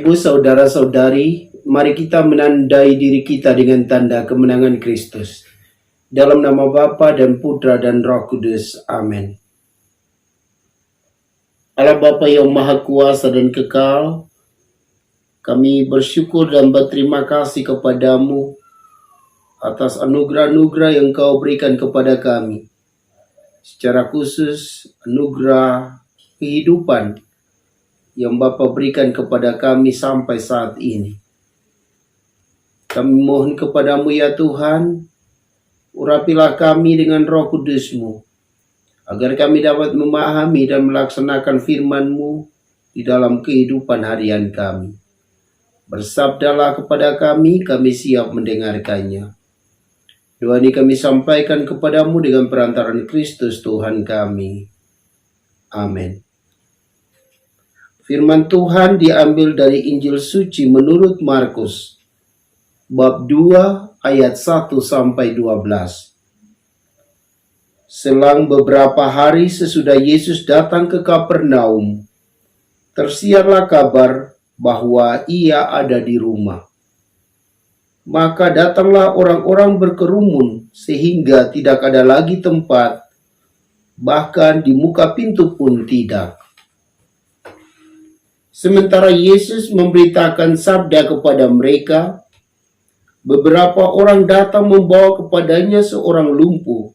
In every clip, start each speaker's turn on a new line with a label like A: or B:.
A: Ibu, saudara-saudari, mari kita menandai diri kita dengan tanda kemenangan Kristus. Dalam nama Bapa dan Putra dan Roh Kudus. Amin. Allah Bapa yang Maha Kuasa dan Kekal, kami bersyukur dan berterima kasih kepadamu atas anugerah-anugerah yang Kau berikan kepada kami. Secara khusus, anugerah kehidupan yang Bapa berikan kepada kami sampai saat ini. Kami mohon kepadamu ya Tuhan, urapilah kami dengan Roh Kudus-Mu, agar kami dapat memahami dan melaksanakan firman-Mu di dalam kehidupan harian kami. Bersabdalah kepada kami siap mendengarkannya. Doa ini kami sampaikan kepadamu dengan perantaran Kristus Tuhan kami. Amin. Firman Tuhan diambil dari Injil Suci menurut Markus, bab 2 ayat 1 sampai 12. Selang beberapa hari sesudah Yesus datang ke Kapernaum, tersiarlah kabar bahwa ia ada di rumah. Maka datanglah orang-orang berkerumun sehingga tidak ada lagi tempat, bahkan di muka pintu pun tidak. Sementara Yesus memberitakan sabda kepada mereka, beberapa orang datang membawa kepadanya seorang lumpuh,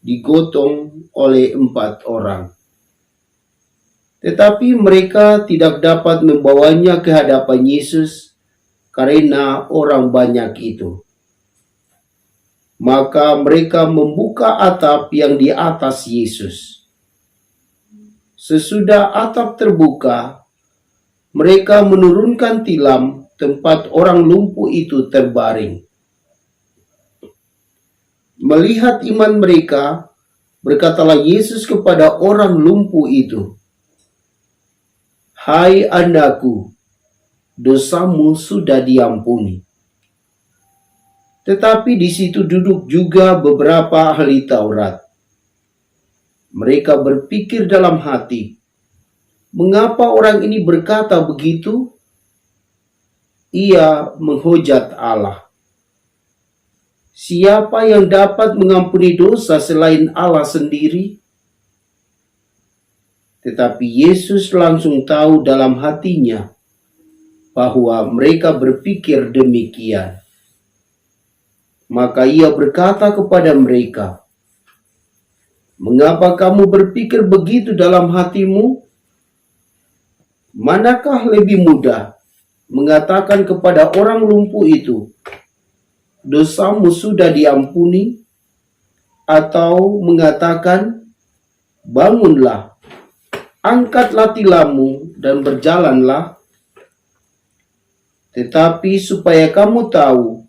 A: digotong oleh 4 orang. Tetapi mereka tidak dapat membawanya ke hadapan Yesus karena orang banyak itu. Maka mereka membuka atap yang di atas Yesus. Sesudah atap terbuka, mereka menurunkan tilam tempat orang lumpuh itu terbaring. Melihat iman mereka, berkatalah Yesus kepada orang lumpuh itu, "Hai anakku, dosamu sudah diampuni." Tetapi di situ duduk juga beberapa ahli Taurat. Mereka berpikir dalam hati, "Mengapa orang ini berkata begitu? Ia menghujat Allah. Siapa yang dapat mengampuni dosa selain Allah sendiri?" Tetapi Yesus langsung tahu dalam hatinya bahwa mereka berpikir demikian. Maka ia berkata kepada mereka, "Mengapa kamu berpikir begitu dalam hatimu? Manakah lebih mudah mengatakan kepada orang lumpuh itu, 'Dosamu sudah diampuni,' atau mengatakan, 'Bangunlah, angkatlah tilammu dan berjalanlah'? Tetapi supaya kamu tahu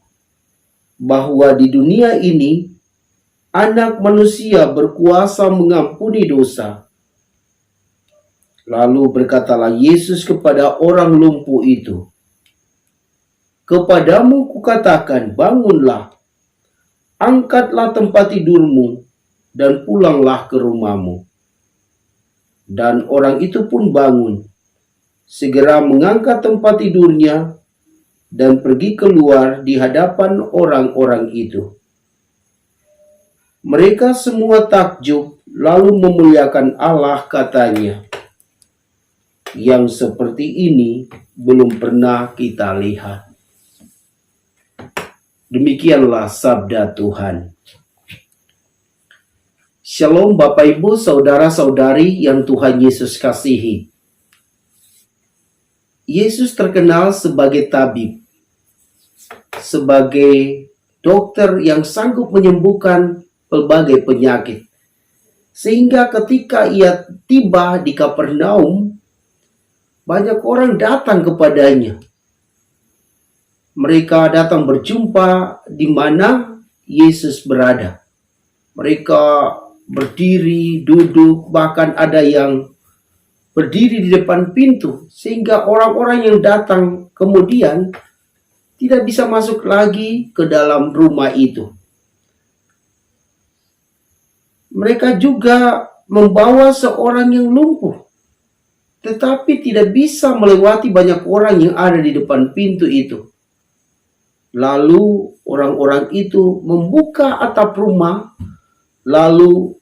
A: bahwa di dunia ini Anak Manusia berkuasa mengampuni dosa." Lalu berkatalah Yesus kepada orang lumpuh itu, "Kepadamu kukatakan, bangunlah, angkatlah tempat tidurmu, dan pulanglah ke rumahmu." Dan orang itu pun bangun, segera mengangkat tempat tidurnya, dan pergi keluar di hadapan orang-orang itu. Mereka semua takjub, lalu memuliakan Allah, katanya, "Yang seperti ini belum pernah kita lihat." Demikianlah sabda Tuhan. Shalom Bapak Ibu, saudara-saudari yang Tuhan Yesus kasihi. Yesus terkenal sebagai tabib, sebagai dokter yang sanggup menyembuhkan berbagai penyakit. Sehingga ketika ia tiba di Kapernaum, banyak orang datang kepadanya. Mereka datang berjumpa di mana Yesus berada. Mereka berdiri, duduk, bahkan ada yang berdiri di depan pintu, sehingga orang-orang yang datang kemudian tidak bisa masuk lagi ke dalam rumah itu. Mereka juga membawa seorang yang lumpuh. tetapi tidak bisa melewati banyak orang yang ada di depan pintu itu. Lalu orang-orang itu membuka atap rumah, lalu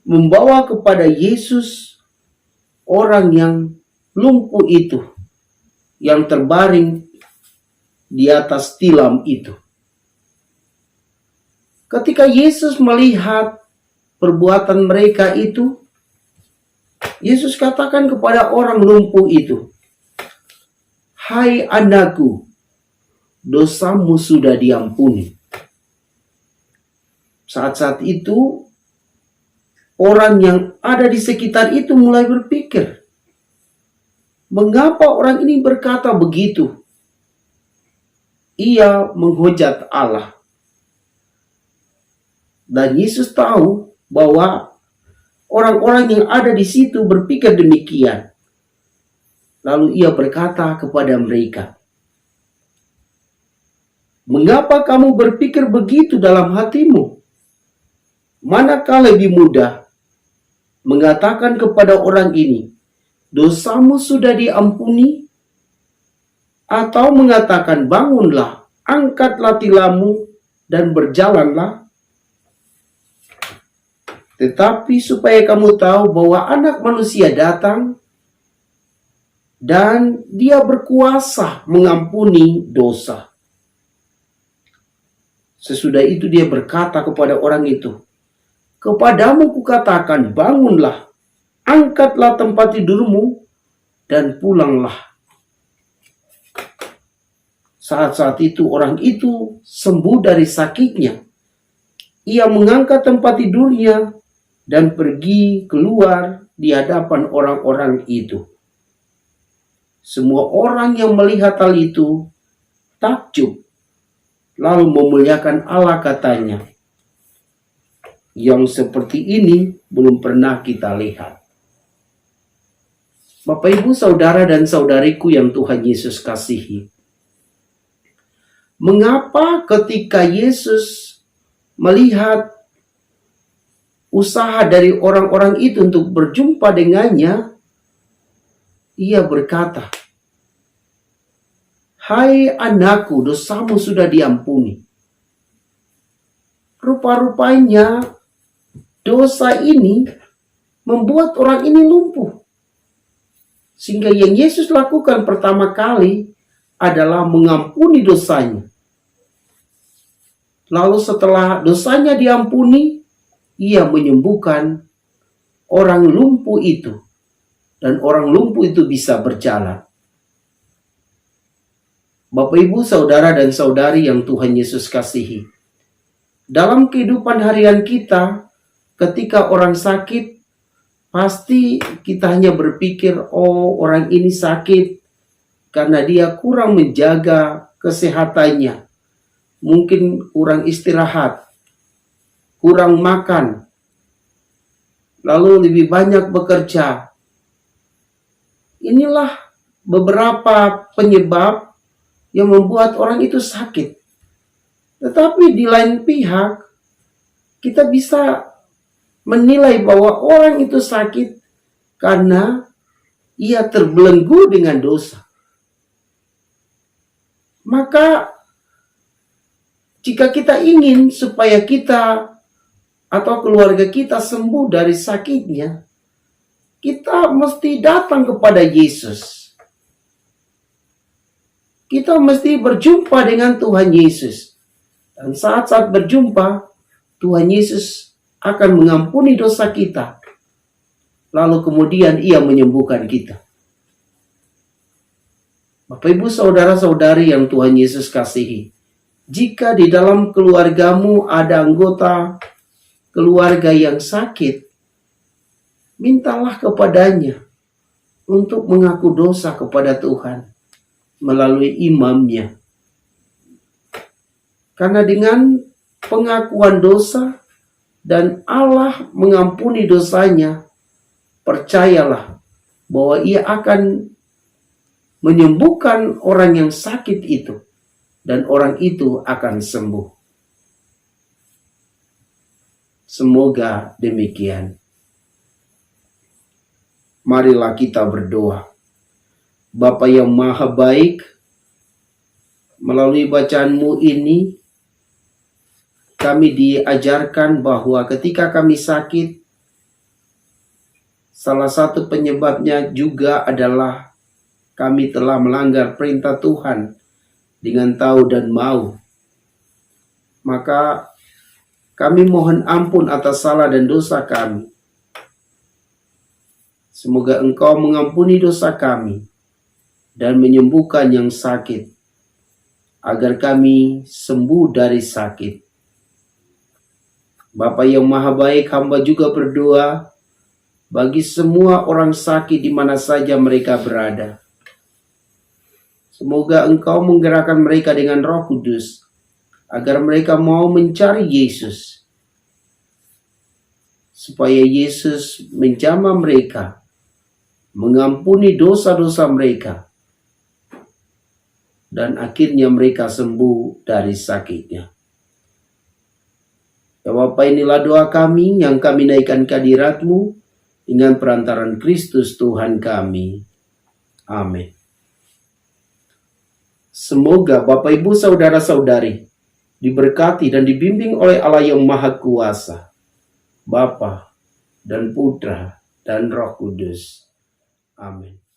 A: membawa kepada Yesus orang yang lumpuh itu, yang terbaring di atas tilam itu. Ketika Yesus melihat perbuatan mereka itu, Yesus katakan kepada orang lumpuh itu, "Hai anakku, dosamu sudah diampuni." Saat-saat itu, orang yang ada di sekitar itu mulai berpikir, mengapa orang ini berkata begitu? Ia menghujat Allah. Dan Yesus tahu bahwa orang-orang yang ada di situ berpikir demikian. Lalu ia berkata kepada mereka, "Mengapa kamu berpikir begitu dalam hatimu? Manakah lebih mudah mengatakan kepada orang ini, 'Dosamu sudah diampuni,' atau mengatakan, 'Bangunlah, angkatlah tilammu dan berjalanlah'? Tetapi supaya kamu tahu bahwa Anak Manusia datang dan Dia berkuasa mengampuni dosa." Sesudah itu dia berkata kepada orang itu, "Kepadamu kukatakan, bangunlah, angkatlah tempat tidurmu, dan pulanglah." Saat-saat itu orang itu sembuh dari sakitnya. Ia mengangkat tempat tidurnya dan pergi keluar di hadapan orang-orang itu. Semua orang yang melihat hal itu takjub, lalu memuliakan Allah, katanya, "Yang seperti ini belum pernah kita lihat." Bapak, Ibu, saudara dan saudariku yang Tuhan Yesus kasihi, mengapa ketika Yesus melihat usaha dari orang-orang itu untuk berjumpa dengannya, ia berkata, "Hai anakku, dosamu sudah diampuni." Rupa-rupanya dosa ini membuat orang ini lumpuh. Sehingga yang Yesus lakukan pertama kali adalah mengampuni dosanya. Lalu setelah dosanya diampuni, ia menyembuhkan orang lumpuh itu. Dan orang lumpuh itu bisa berjalan. Bapak, Ibu, saudara dan saudari yang Tuhan Yesus kasihi, dalam kehidupan harian kita, ketika orang sakit, pasti kita hanya berpikir, oh, orang ini sakit karena dia kurang menjaga kesehatannya. Mungkin kurang istirahat, kurang makan, lalu lebih banyak bekerja. Inilah beberapa penyebab yang membuat orang itu sakit. Tetapi di lain pihak, kita bisa menilai bahwa orang itu sakit karena ia terbelenggu dengan dosa. Maka jika kita ingin supaya kita atau keluarga kita sembuh dari sakitnya, kita mesti datang kepada Yesus. Kita mesti berjumpa dengan Tuhan Yesus. Dan saat-saat berjumpa, Tuhan Yesus akan mengampuni dosa kita. Lalu kemudian ia menyembuhkan kita. Bapak, Ibu, saudara-saudari yang Tuhan Yesus kasihi, jika di dalam keluargamu ada anggota keluarga yang sakit, mintalah kepadanya untuk mengaku dosa kepada Tuhan melalui imamnya. Karena dengan pengakuan dosa dan Allah mengampuni dosanya, percayalah bahwa ia akan menyembuhkan orang yang sakit itu. Dan orang itu akan sembuh. Semoga demikian. Marilah kita berdoa. Bapa yang maha baik, melalui bacaanmu ini, kami diajarkan bahwa ketika kami sakit, salah satu penyebabnya juga adalah kami telah melanggar perintah Tuhan dengan tahu dan mau. Maka kami mohon ampun atas salah dan dosa kami. Semoga Engkau mengampuni dosa kami dan menyembuhkan yang sakit, agar kami sembuh dari sakit. Bapa yang maha baik, hamba juga berdoa bagi semua orang sakit di mana saja mereka berada. Semoga Engkau menggerakkan mereka dengan Roh Kudus, agar mereka mau mencari Yesus, supaya Yesus menjamah mereka, mengampuni dosa-dosa mereka, dan akhirnya mereka sembuh dari sakitnya. Ya Bapa, inilah doa kami yang kami naikkan ke hadirat-Mu dengan perantaran Kristus Tuhan kami. Amin. Semoga Bapak Ibu Saudara-saudari diberkati dan dibimbing oleh Allah yang Maha Kuasa, Bapa dan Putra dan Roh Kudus. Amin.